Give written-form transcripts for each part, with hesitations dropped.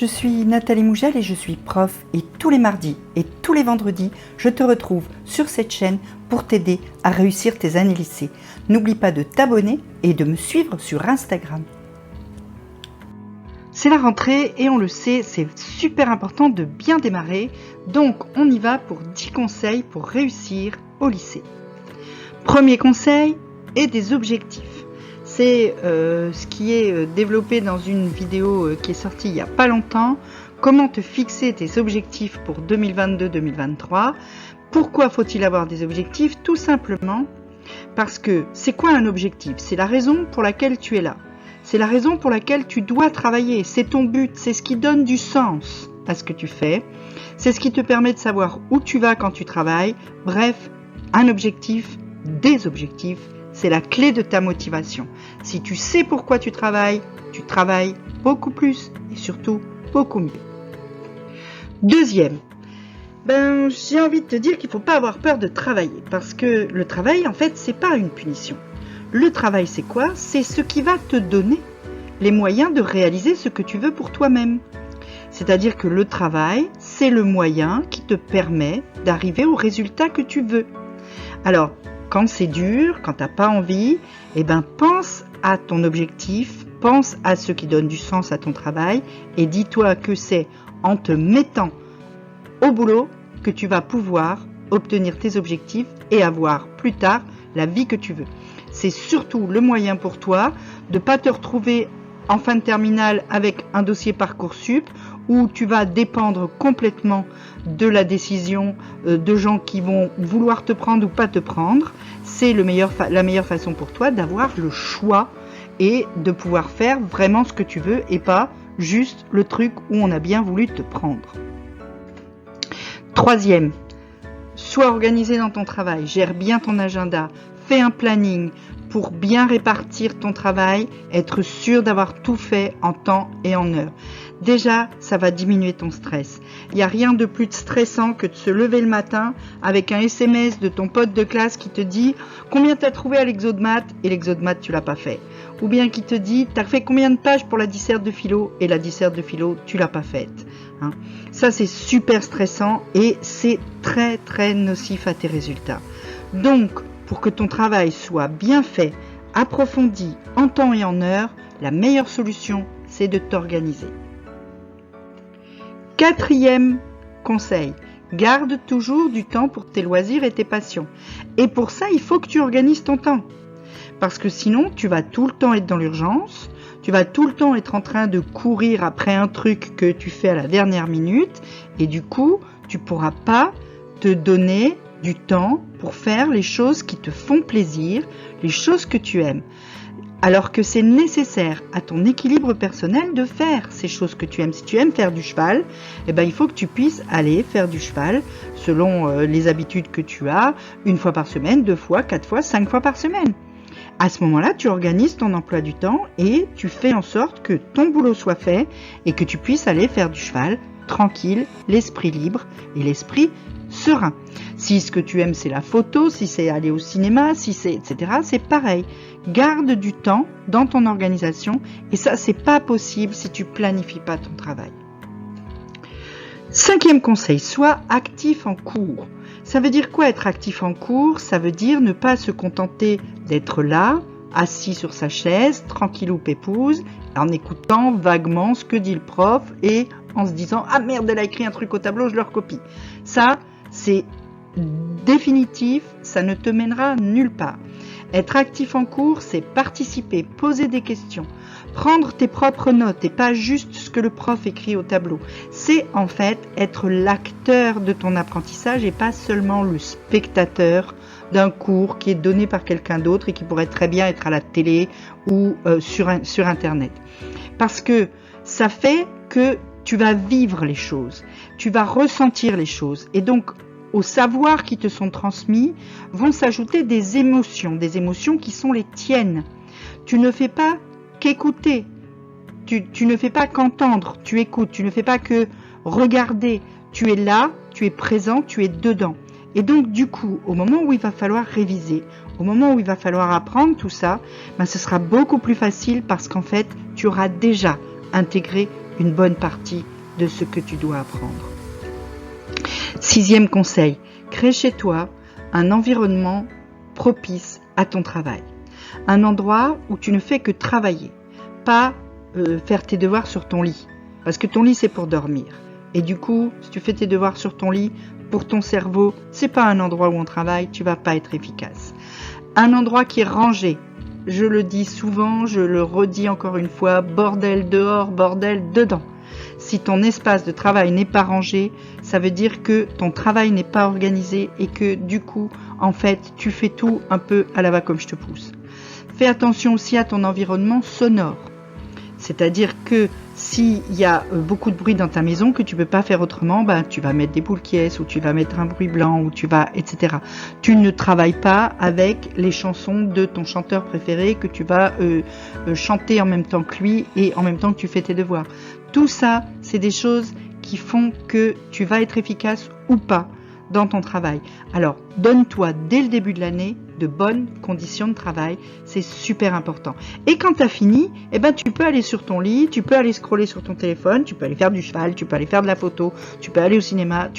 Je suis Nathalie Mougel et je suis prof et tous les mardis et tous les vendredis, je te retrouve sur cette chaîne pour t'aider à réussir tes années lycée. N'oublie pas de t'abonner et de me suivre sur Instagram. C'est la rentrée et on le sait, c'est super important de bien démarrer. Donc on y va pour 10 conseils pour réussir au lycée. Premier conseil, aie des objectifs. C'est ce qui est développé dans une vidéo qui est sortie il n'y a pas longtemps. Comment te fixer tes objectifs pour 2022-2023. Pourquoi faut-il avoir des objectifs? Tout simplement parce que c'est quoi un objectif? C'est la raison pour laquelle tu es là. C'est la raison pour laquelle tu dois travailler. C'est ton but, c'est ce qui donne du sens à ce que tu fais. C'est ce qui te permet de savoir où tu vas quand tu travailles. Bref, un objectif, des objectifs, c'est la clé de ta motivation. Si tu sais pourquoi tu travailles beaucoup plus et surtout beaucoup mieux. Deuxième, j'ai envie de te dire qu'il ne faut pas avoir peur de travailler parce que le travail, en fait, c'est pas une punition. Le travail, c'est quoi? C'est ce qui va te donner les moyens de réaliser ce que tu veux pour toi-même. C'est-à-dire que le travail, c'est le moyen qui te permet d'arriver au résultat que tu veux. Alors, quand c'est dur, quand tu n'as pas envie, pense à ton objectif, pense à ce qui donne du sens à ton travail et dis-toi que c'est en te mettant au boulot que tu vas pouvoir obtenir tes objectifs et avoir plus tard la vie que tu veux. C'est surtout le moyen pour toi de ne pas te retrouver en fin de terminale avec un dossier Parcoursup où tu vas dépendre complètement de la décision de gens qui vont vouloir te prendre ou pas te prendre. C'est la meilleure façon pour toi d'avoir le choix et de pouvoir faire vraiment ce que tu veux et pas juste le truc où on a bien voulu te prendre. Troisième, sois organisé dans ton travail, gère bien ton agenda, fais un planning pour bien répartir ton travail, être sûr d'avoir tout fait en temps et en heure. Déjà, ça va diminuer ton stress. Il n'y a rien de plus stressant que de se lever le matin avec un SMS de ton pote de classe qui te dit combien tu as trouvé à l'exo de maths et l'exo de maths tu l'as pas fait. Ou bien qui te dit tu as fait combien de pages pour la disserte de philo et la disserte de philo tu l'as pas faite. Ça c'est super stressant et c'est très très nocif à tes résultats. Donc, pour que ton travail soit bien fait, approfondi en temps et en heure, la meilleure solution, c'est de t'organiser. Quatrième conseil, garde toujours du temps pour tes loisirs et tes passions. Et pour ça, il faut que tu organises ton temps. Parce que sinon, tu vas tout le temps être dans l'urgence, tu vas tout le temps être en train de courir après un truc que tu fais à la dernière minute, et du coup, tu ne pourras pas te donner du temps pour faire les choses qui te font plaisir, les choses que tu aimes. Alors que c'est nécessaire à ton équilibre personnel de faire ces choses que tu aimes. Si tu aimes faire du cheval, il faut que tu puisses aller faire du cheval selon les habitudes que tu as, 1 fois par semaine, 2 fois, 4 fois, 5 fois par semaine. À ce moment-là, tu organises ton emploi du temps et tu fais en sorte que ton boulot soit fait et que tu puisses aller faire du cheval tranquille, l'esprit libre et l'esprit serein. Si ce que tu aimes c'est la photo, si c'est aller au cinéma, si c'est etc., c'est pareil. Garde du temps dans ton organisation et ça c'est pas possible si tu planifies pas ton travail. 5e conseil, sois actif en cours. Ça veut dire quoi être actif en cours? Ça veut dire ne pas se contenter d'être là, assis sur sa chaise, tranquillou pépouze, en écoutant vaguement ce que dit le prof et en se disant « Ah merde, elle a écrit un truc au tableau, je le recopie ». Ça, c'est définitif, ça ne te mènera nulle part. Être actif en cours, c'est participer, poser des questions, prendre tes propres notes et pas juste ce que le prof écrit au tableau. C'est en fait être l'acteur de ton apprentissage et pas seulement le spectateur d'un cours qui est donné par quelqu'un d'autre et qui pourrait très bien être à la télé ou sur Internet. Parce que ça fait que tu vas vivre les choses, tu vas ressentir les choses et donc aux savoirs qui te sont transmis vont s'ajouter des émotions qui sont les tiennes. Tu ne fais pas qu'écouter, tu ne fais pas qu'entendre, tu écoutes, tu ne fais pas que regarder, tu es là, tu es présent, tu es dedans. Et donc du coup, au moment où il va falloir réviser, au moment où il va falloir apprendre tout ça, ce sera beaucoup plus facile parce qu'en fait, tu auras déjà intégré une bonne partie de ce que tu dois apprendre. 6e conseil, crée chez toi un environnement propice à ton travail. Un endroit où tu ne fais que travailler, pas faire tes devoirs sur ton lit. Parce que ton lit, c'est pour dormir. Et du coup, si tu fais tes devoirs sur ton lit, pour ton cerveau, c'est pas un endroit où on travaille, tu vas pas être efficace. Un endroit qui est rangé. Je le dis souvent, je le redis encore une fois, bordel dehors, bordel dedans. Si ton espace de travail n'est pas rangé, ça veut dire que ton travail n'est pas organisé et que du coup, en fait, tu fais tout un peu à la va comme je te pousse. Fais attention aussi à ton environnement sonore. C'est-à-dire que s'il y a beaucoup de bruit dans ta maison que tu ne peux pas faire autrement, tu vas mettre des boules qui ou tu vas mettre un bruit blanc, ou tu vas, etc. Tu ne travailles pas avec les chansons de ton chanteur préféré que tu vas chanter en même temps que lui et en même temps que tu fais tes devoirs. Tout ça, c'est des choses qui font que tu vas être efficace ou pas dans ton travail. Alors, donne-toi dès le début de l'année de bonnes conditions de travail, c'est super important. Et quand tu as fini, tu peux aller sur ton lit, tu peux aller scroller sur ton téléphone, tu peux aller faire du cheval, tu peux aller faire de la photo, tu peux aller au cinéma,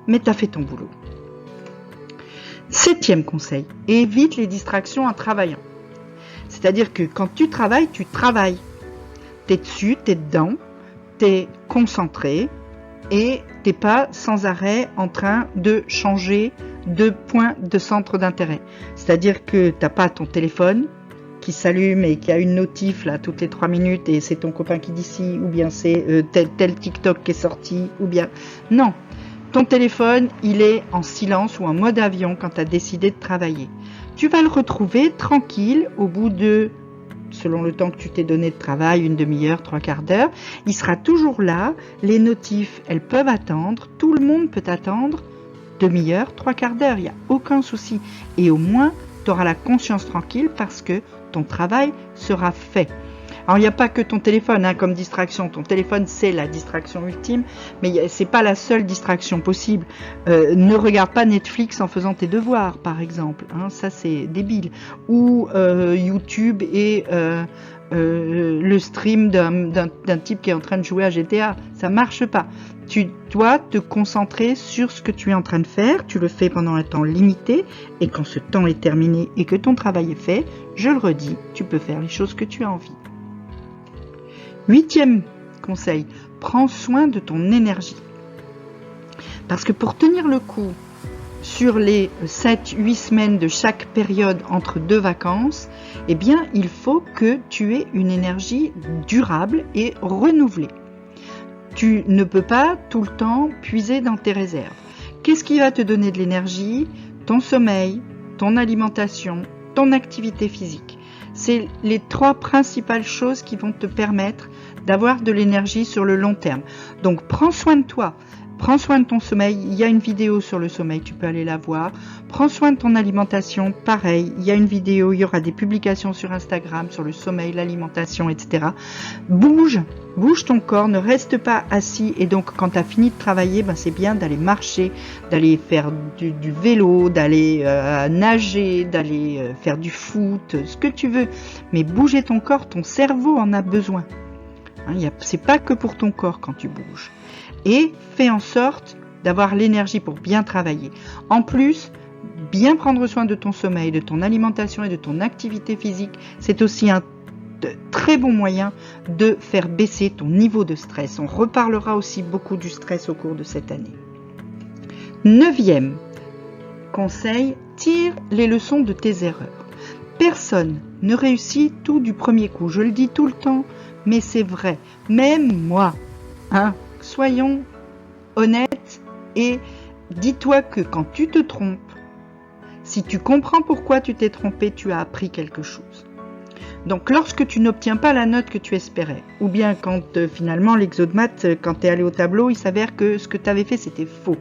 mais tu as fait ton boulot. 7e conseil, évite les distractions en travaillant. C'est-à-dire que quand tu travailles, T'es dessus, t'es dedans, t'es concentré, et t'es pas sans arrêt en train de changer de point de centre d'intérêt. C'est-à-dire que t'as pas ton téléphone qui s'allume et qui a une notif là toutes les 3 minutes et c'est ton copain qui dit si, ou bien c'est tel TikTok qui est sorti, ou bien... Non, ton téléphone, il est en silence ou en mode avion quand t'as décidé de travailler. Tu vas le retrouver tranquille au bout de... selon le temps que tu t'es donné de travail, 1 demi-heure, 3/4 d'heure, il sera toujours là, les notifs, elles peuvent attendre, tout le monde peut attendre, 1/2 heure, 3/4 d'heure, il n'y a aucun souci. Et au moins, tu auras la conscience tranquille parce que ton travail sera fait. Alors, il n'y a pas que ton téléphone comme distraction. Ton téléphone, c'est la distraction ultime, mais c'est pas la seule distraction possible. Ne regarde pas Netflix en faisant tes devoirs, par exemple. Ça, c'est débile. Ou YouTube et le stream d'un type qui est en train de jouer à GTA. Ça marche pas. Tu dois te concentrer sur ce que tu es en train de faire. Tu le fais pendant un temps limité. Et quand ce temps est terminé et que ton travail est fait, je le redis, tu peux faire les choses que tu as envie. 8e conseil, prends soin de ton énergie. Parce que pour tenir le coup sur les 7-8 semaines de chaque période entre 2 vacances, il faut que tu aies une énergie durable et renouvelée. Tu ne peux pas tout le temps puiser dans tes réserves. Qu'est-ce qui va te donner de l'énergie ? Ton sommeil, ton alimentation, ton activité physique. C'est les 3 principales choses qui vont te permettre d'avoir de l'énergie sur le long terme. Donc, prends soin de toi. Prends soin de ton sommeil. Il y a une vidéo sur le sommeil, tu peux aller la voir. Prends soin de ton alimentation. Pareil, il y a une vidéo, il y aura des publications sur Instagram sur le sommeil, l'alimentation, etc. Bouge ton corps, ne reste pas assis. Et donc, quand tu as fini de travailler, c'est bien d'aller marcher, d'aller faire du vélo, d'aller nager, d'aller faire du foot, ce que tu veux. Mais bouger ton corps, ton cerveau en a besoin. C'est pas que pour ton corps quand tu bouges. Et fais en sorte d'avoir l'énergie pour bien travailler. En plus, bien prendre soin de ton sommeil, de ton alimentation et de ton activité physique, c'est aussi un très bon moyen de faire baisser ton niveau de stress. On reparlera aussi beaucoup du stress au cours de cette année. 9e conseil, tire les leçons de tes erreurs. Personne ne réussit tout du premier coup. Je le dis tout le temps, mais c'est vrai. Même moi, soyons honnêtes et dis-toi que quand tu te trompes, si tu comprends pourquoi tu t'es trompé, tu as appris quelque chose. Donc lorsque tu n'obtiens pas la note que tu espérais, ou bien quand finalement l'exode-math, quand tu es allé au tableau, il s'avère que ce que tu avais fait c'était faux.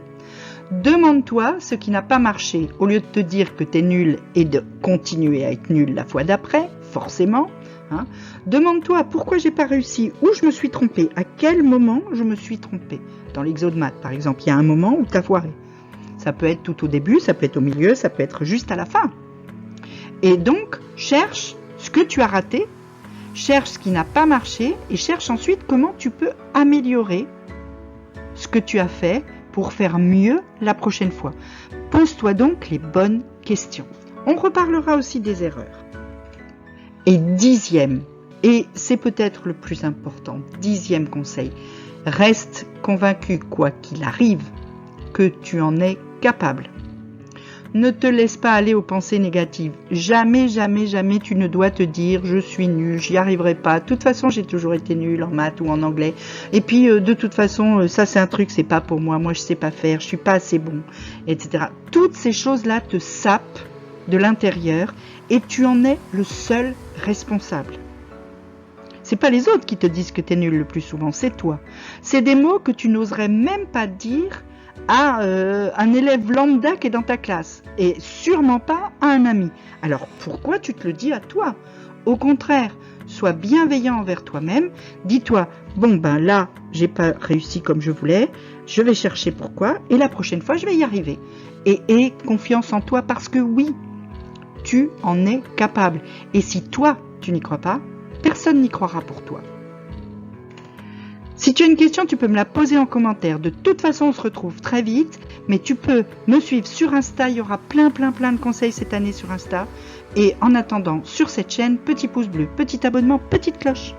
Demande-toi ce qui n'a pas marché, au lieu de te dire que tu es nul et de continuer à être nul la fois d'après, forcément. Demande-toi pourquoi j'ai pas réussi, où je me suis trompé, à quel moment je me suis trompé. Dans l'exode-math, par exemple, il y a un moment où tu as foiré. Ça peut être tout au début, ça peut être au milieu, ça peut être juste à la fin. Et donc, cherche ce que tu as raté Cherche ce qui n'a pas marché et cherche ensuite comment tu peux améliorer ce que tu as fait pour faire mieux la prochaine fois. Pose-toi donc les bonnes questions. On reparlera aussi des erreurs. Et 10e, et c'est peut-être le plus important, 10e conseil, reste convaincu, quoi qu'il arrive, que tu en es capable. Ne te laisse pas aller aux pensées négatives. Jamais, jamais, jamais tu ne dois te dire « je suis nul, j'y arriverai pas. De toute façon, j'ai toujours été nul en maths ou en anglais. Et puis, de toute façon, ça c'est un truc, c'est pas pour moi. Moi, je sais pas faire, je suis pas assez bon, etc. » Toutes ces choses-là te sapent de l'intérieur et tu en es le seul responsable. C'est pas les autres qui te disent que tu es nul le plus souvent, c'est toi. C'est des mots que tu n'oserais même pas dire à un élève lambda qui est dans ta classe et sûrement pas à un ami. Alors pourquoi tu te le dis à toi? Au contraire, sois bienveillant envers toi-même. Dis-toi, bon ben là, j'ai pas réussi comme je voulais, je vais chercher pourquoi et la prochaine fois, je vais y arriver. Et aie confiance en toi parce que oui, tu en es capable. Et si toi, tu n'y crois pas, personne n'y croira pour toi. Si tu as une question, tu peux me la poser en commentaire. De toute façon, on se retrouve très vite, mais tu peux me suivre sur Insta. Il y aura plein de conseils cette année sur Insta. Et en attendant, sur cette chaîne, petit pouce bleu, petit abonnement, petite cloche.